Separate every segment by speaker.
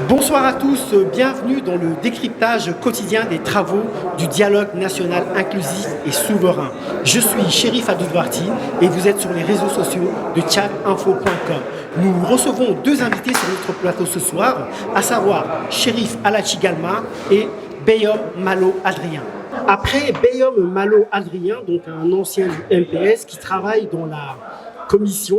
Speaker 1: Bonsoir à tous, bienvenue dans le décryptage quotidien des travaux du dialogue national inclusif et souverain. Je suis Chérif Adoudouarti et vous êtes sur les réseaux sociaux de chatinfo.com. Nous recevons deux invités sur notre plateau ce soir, à savoir Chérif Alachi Galma et Beyom Malo Adrien. Après Beyom Malo Adrien, donc un ancien du MPS qui travaille dans la commission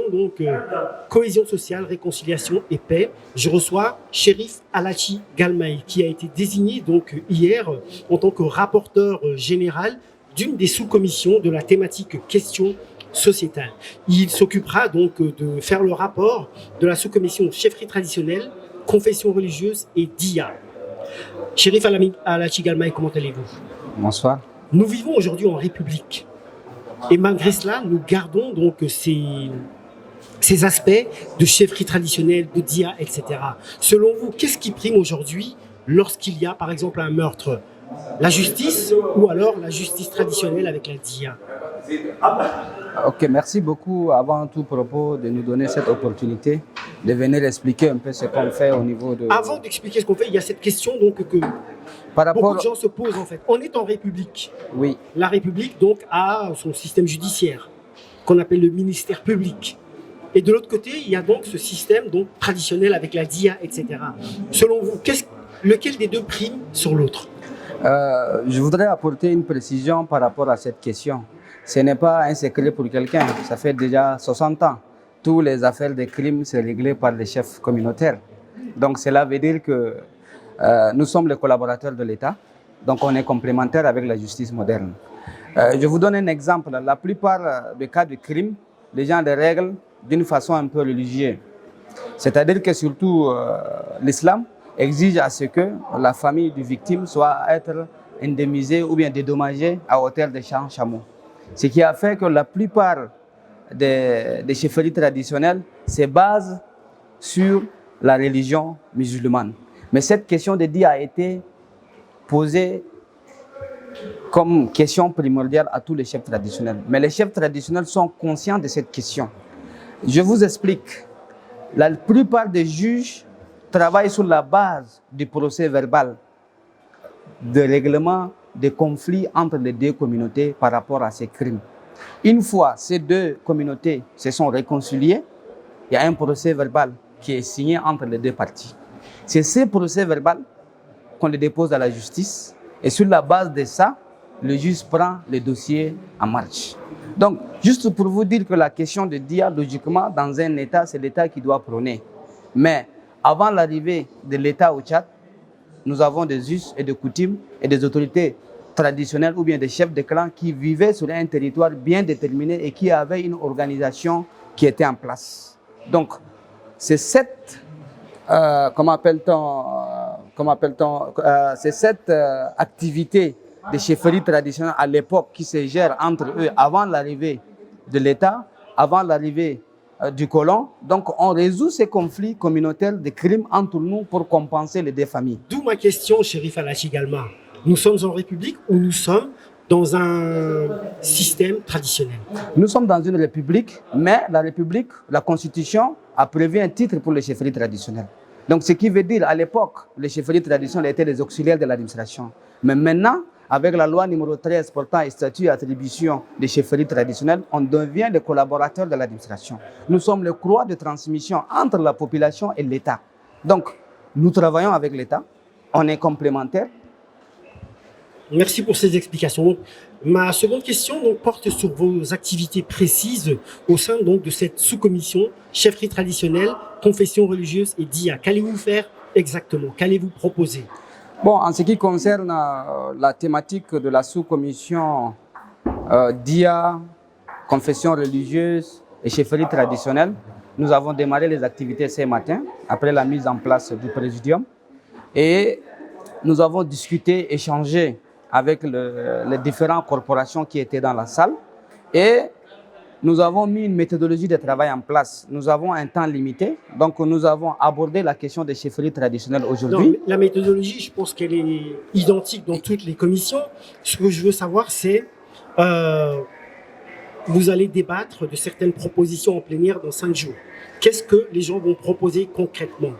Speaker 1: cohésion sociale, réconciliation et paix, je reçois Chérif Alachi Galmaï qui a été désigné donc hier en tant que rapporteur général d'une des sous-commissions de la thématique questions sociétales. Il s'occupera donc de faire le rapport de la sous-commission chefferie traditionnelle, confession religieuse et DIA. Chérif Alachi Galmaï, comment allez-vous?
Speaker 2: Bonsoir.
Speaker 1: Nous vivons aujourd'hui en République. Et malgré cela, nous gardons donc ces aspects de chefferie traditionnelle, de DIA, etc. Selon vous, qu'est-ce qui prime aujourd'hui lorsqu'il y a, par exemple, un meurtre? La justice ou alors la justice traditionnelle avec la DIA?
Speaker 2: Ok, merci beaucoup avant tout propos de nous donner cette opportunité de venir expliquer un peu ce qu'on fait au niveau de...
Speaker 1: Avant d'expliquer ce qu'on fait, il y a cette question donc que beaucoup de gens se posent en fait. On est en République.
Speaker 2: Oui.
Speaker 1: La République donc a son système judiciaire qu'on appelle le ministère public. Et de l'autre côté, il y a donc ce système donc traditionnel avec la DIA, etc. Selon vous, lequel des deux prime sur l'autre?
Speaker 2: Je voudrais apporter une précision par rapport à cette question. Ce n'est pas un secret pour quelqu'un. Ça fait déjà 60 ans. Toutes les affaires de crimes sont réglées par les chefs communautaires. Donc cela veut dire que nous sommes les collaborateurs de l'État. Donc on est complémentaires avec la justice moderne. Je vous donne un exemple. La plupart des cas de crimes, les gens les règlent d'une façon un peu religieuse. C'est-à-dire que surtout l'islam exige à ce que la famille du victime soit indemnisée ou bien dédommagée à hauteur de 100 chameaux. Ce qui a fait que la plupart des chefferies traditionnelles se basent sur la religion musulmane. Mais cette question de DIA a été posée comme question primordiale à tous les chefs traditionnels. Mais les chefs traditionnels sont conscients de cette question. Je vous explique. La plupart des juges travaillent sur la base du procès verbal de règlement des conflits entre les deux communautés par rapport à ces crimes. Une fois ces deux communautés se sont réconciliées, il y a un procès verbal qui est signé entre les deux parties. C'est ce procès verbal qu'on le dépose à la justice et sur la base de ça, le juge prend le dossier en marche. Donc, juste pour vous dire que la question de DIA, logiquement, dans un État, c'est l'État qui doit prôner. Mais avant l'arrivée de l'État au Tchad, nous avons des us et des coutumes et des autorités traditionnelles ou bien des chefs de clan qui vivaient sur un territoire bien déterminé et qui avaient une organisation qui était en place. Donc, c'est cette, activité de chefferie traditionnelle à l'époque qui se gère entre eux avant l'arrivée de l'État, avant l'arrivée du colon. Donc, on résout ces conflits communautaires de crimes entre nous pour compenser les deux familles.
Speaker 1: D'où ma question, Chérif Alachi Galma. Nous sommes en République ou nous sommes dans un système traditionnel?
Speaker 2: Nous sommes dans une République, mais la République, la Constitution a prévu un titre pour les chefferies traditionnelles. Donc, ce qui veut dire, à l'époque, les chefferies traditionnelles étaient les auxiliaires de l'administration. Mais maintenant, avec la loi numéro 13 portant statut et attribution des chefferies traditionnelles, on devient les collaborateurs de l'administration. Nous sommes le croix de transmission entre la population et l'État. Donc, nous travaillons avec l'État, on est complémentaires.
Speaker 1: Merci pour ces explications. Ma seconde question porte sur vos activités précises au sein de cette sous-commission chefferie traditionnelle, confession religieuse et DIA. Qu'allez-vous faire exactement? Qu'allez-vous proposer?
Speaker 2: Bon, en ce qui concerne la thématique de la sous-commission DIA, confession religieuse et chefferie traditionnelle, nous avons démarré les activités ce matin, après la mise en place du présidium. Et nous avons discuté, échangé avec les différentes corporations qui étaient dans la salle. Et nous avons mis une méthodologie de travail en place. Nous avons un temps limité, donc nous avons abordé la question des chefferies traditionnelles aujourd'hui.
Speaker 1: La méthodologie, je pense qu'elle est identique dans toutes les commissions. Ce que je veux savoir, c'est vous allez débattre de certaines propositions en plénière dans 5 jours. Qu'est-ce que les gens vont proposer concrètement?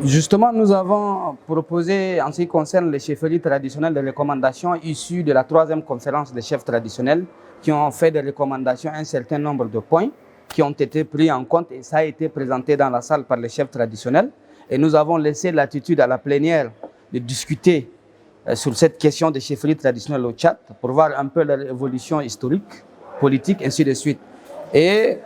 Speaker 2: Justement, nous avons proposé, en ce qui concerne les chefferies traditionnelles, des recommandations issues de la 3e conférence des chefs traditionnels qui ont fait des recommandations, un certain nombre de points qui ont été pris en compte et ça a été présenté dans la salle par les chefs traditionnels. Et nous avons laissé l'attitude à la plénière de discuter sur cette question des chefferies traditionnelles au Tchad pour voir un peu leur évolution historique, politique, ainsi de suite. Et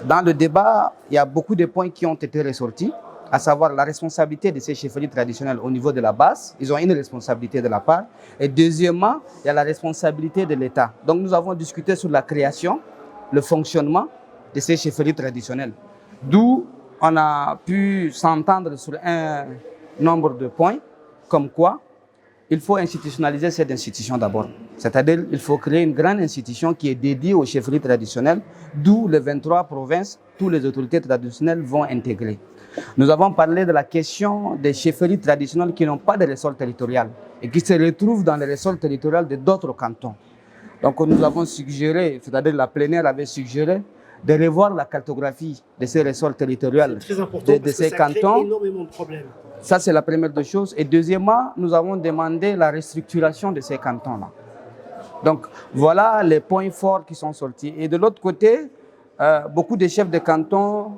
Speaker 2: dans le débat, il y a beaucoup de points qui ont été ressortis, à savoir la responsabilité de ces chefferies traditionnelles au niveau de la base. Ils ont une responsabilité de la part. Et deuxièmement, il y a la responsabilité de l'État. Donc nous avons discuté sur la création, le fonctionnement de ces chefferies traditionnelles. D'où on a pu s'entendre sur un nombre de points, comme quoi il faut institutionnaliser cette institution d'abord. C'est-à-dire qu'il faut créer une grande institution qui est dédiée aux chefferies traditionnelles, d'où les 23 provinces, toutes les autorités traditionnelles vont intégrer. Nous avons parlé de la question des chefferies traditionnelles qui n'ont pas de ressort territorial et qui se retrouvent dans les ressorts territoriaux de d'autres cantons. Donc nous avons suggéré, c'est-à-dire la plénière avait suggéré, de revoir la cartographie de ces ressorts territoriaux de ces cantons.
Speaker 1: Énormément de problèmes.
Speaker 2: Ça, c'est la première des choses. Et deuxièmement, nous avons demandé la restructuration de ces cantons-là. Donc, voilà les points forts qui sont sortis. Et de l'autre côté, beaucoup de chefs de canton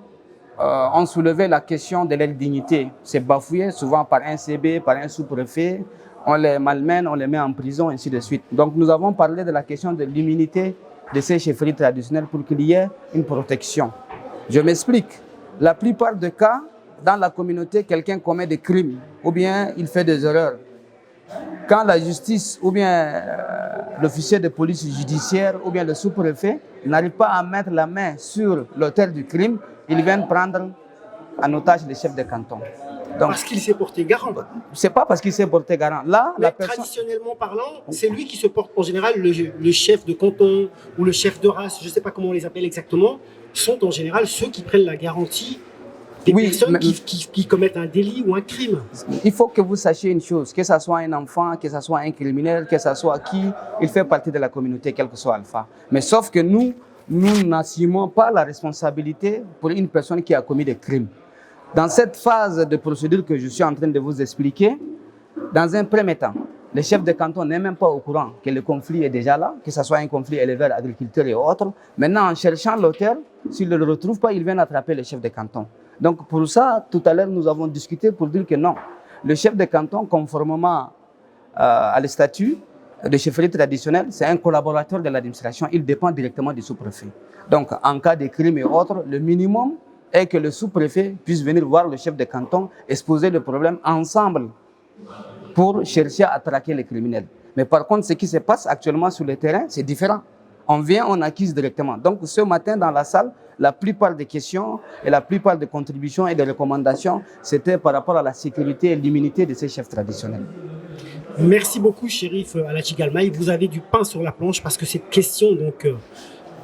Speaker 2: ont soulevé la question de leur dignité. C'est bafoué souvent par un CB, par un sous-préfet. On les malmène, on les met en prison, ainsi de suite. Donc, nous avons parlé de la question de l'immunité de ces chefferies traditionnelles pour qu'il y ait une protection. Je m'explique. La plupart des cas, dans la communauté, quelqu'un commet des crimes ou bien il fait des erreurs. Quand la justice ou bien l'officier de police judiciaire ou bien le sous-préfet n'arrive pas à mettre la main sur l'auteur du crime, ils viennent prendre en otage les chefs de canton.
Speaker 1: Donc, parce qu'il s'est porté garant.
Speaker 2: C'est pas parce qu'il s'est porté garant. Là,
Speaker 1: mais traditionnellement parlant, c'est lui qui se porte. En général, le chef de canton ou le chef de race, je ne sais pas comment on les appelle exactement, sont en général ceux qui prennent la garantie des personnes qui commettent un délit ou un crime.
Speaker 2: Il faut que vous sachiez une chose, que ce soit un enfant, que ce soit un criminel, que ce soit qui, il fait partie de la communauté, quel que soit Alpha. Mais sauf que nous n'assumons pas la responsabilité pour une personne qui a commis des crimes. Dans cette phase de procédure que je suis en train de vous expliquer, dans un premier temps, le chef de canton n'est même pas au courant que le conflit est déjà là, que ce soit un conflit éleveur, agriculteur et autres. Maintenant, en cherchant l'auteur, s'il ne le retrouve pas, il vient attraper le chef de canton. Donc pour ça, tout à l'heure, nous avons discuté pour dire que non. Le chef de canton, conformément à le statut de chefferie traditionnelle, c'est un collaborateur de l'administration. Il dépend directement du sous-préfet. Donc en cas de crime et autres, le minimum est que le sous-préfet puisse venir voir le chef de canton, exposer le problème ensemble pour chercher à traquer les criminels. Mais par contre, ce qui se passe actuellement sur le terrain, c'est différent. On vient, on accuse directement. Donc ce matin dans la salle, la plupart des questions et la plupart des contributions et des recommandations, c'était par rapport à la sécurité et l'immunité de ces chefs traditionnels.
Speaker 1: Merci beaucoup, Chérif Aladji Galmaï. Vous avez du pain sur la planche parce que cette question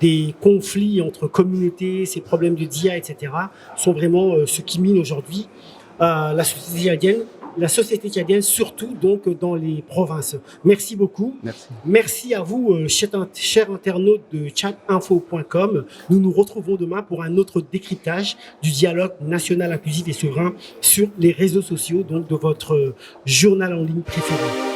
Speaker 1: des conflits entre communautés, ces problèmes de DIA, etc., sont vraiment ce qui mine aujourd'hui la société tchadienne, surtout donc dans les provinces. Merci beaucoup.
Speaker 2: Merci.
Speaker 1: Merci à vous, chers internautes de tchadinfo.com. Nous nous retrouvons demain pour un autre décryptage du dialogue national inclusif et souverain sur les réseaux sociaux, donc de votre journal en ligne préféré.